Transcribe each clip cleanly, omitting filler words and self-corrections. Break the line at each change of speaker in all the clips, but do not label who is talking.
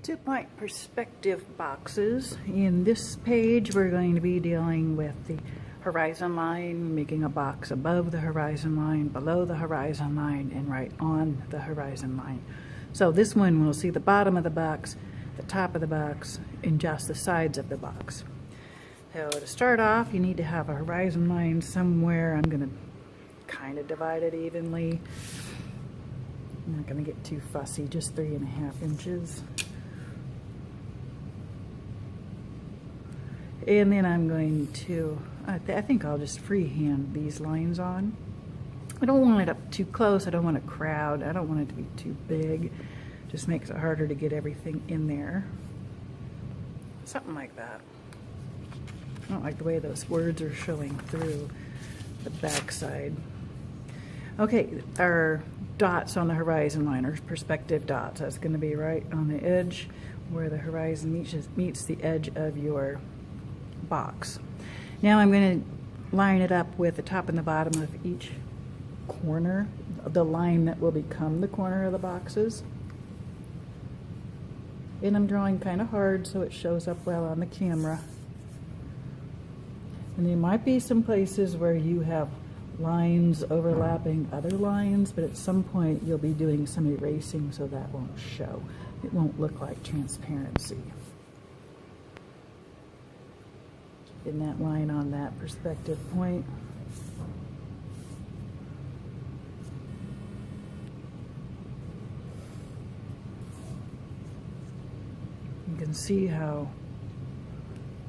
2-point perspective boxes. In this page, we're going to be dealing with the horizon line, making a box above the horizon line, below the horizon line, and right on the horizon line. So this one, we'll see the bottom of the box, the top of the box, and just the sides of the box. So to start off, you need to have a horizon line somewhere. I'm going to kind of divide it evenly. I'm not going to get too fussy, just 3.5 inches. And then I'm going to, I think I'll just freehand these lines on. I don't want it up too close, I don't want a crowd, I don't want it to be too big. Just makes it harder to get everything in there. Something like that. I don't like the way those words are showing through the back side. Okay, our dots on the horizon line are perspective dots. That's going to be right on the edge where the horizon meets the edge of your box. Now I'm going to line it up with the top and the bottom of each corner, the line that will become the corner of the boxes. And I'm drawing kind of hard so it shows up well on the camera. And there might be some places where you have lines overlapping other lines, but at some point you'll be doing some erasing so that won't show. It won't look like transparency. In that line on that perspective point. You can see how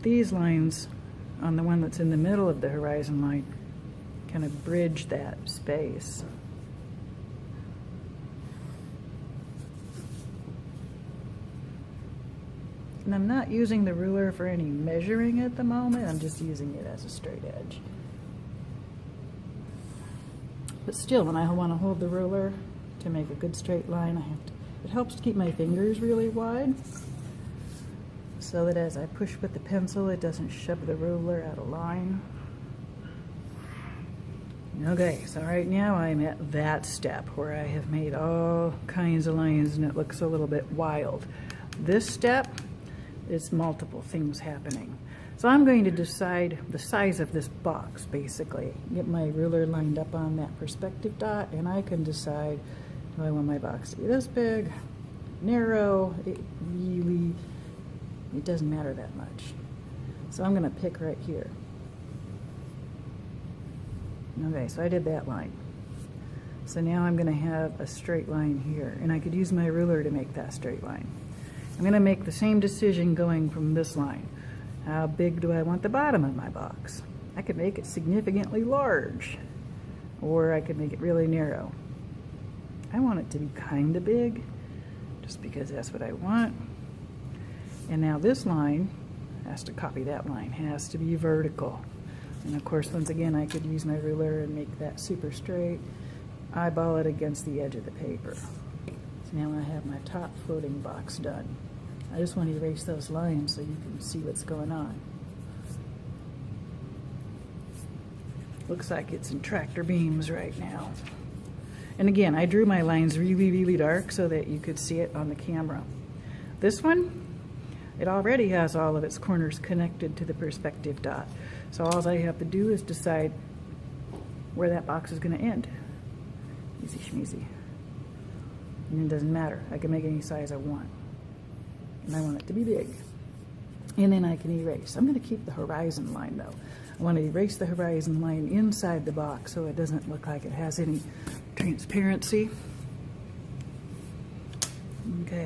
these lines on the one that's in the middle of the horizon line kind of bridge that space. And I'm not using the ruler for any measuring at the moment, I'm just using it as a straight edge. But still, when I want to hold the ruler to make a good straight line, it helps to keep my fingers really wide so that as I push with the pencil, it doesn't shove the ruler out of line. Okay, so right now I'm at that step where I have made all kinds of lines and it looks a little bit wild. This step is multiple things happening. So I'm going to decide the size of this box, basically. Get my ruler lined up on that perspective dot, and I can decide, do I want my box to be this big, narrow? It doesn't matter that much. So I'm going to pick right here. Okay, so I did that line. So now I'm going to have a straight line here, and I could use my ruler to make that straight line. I'm going to make the same decision going from this line. How big do I want the bottom of my box? I could make it significantly large, or I could make it really narrow. I want it to be kind of big, just because that's what I want. And now this line has to copy that line, has to be vertical. And of course, once again, I could use my ruler and make that super straight, eyeball it against the edge of the paper. So now I have my top floating box done. I just want to erase those lines so you can see what's going on. Looks like it's in tractor beams right now. And again, I drew my lines really, really dark so that you could see it on the camera. This one, it already has all of its corners connected to the perspective dot. So all I have to do is decide where that box is going to end. Easy schmeezy. And it doesn't matter. I can make any size I want. And I want it to be big. And then I can erase. I'm going to keep the horizon line though. I want to erase the horizon line inside the box so it doesn't look like it has any transparency. Okay.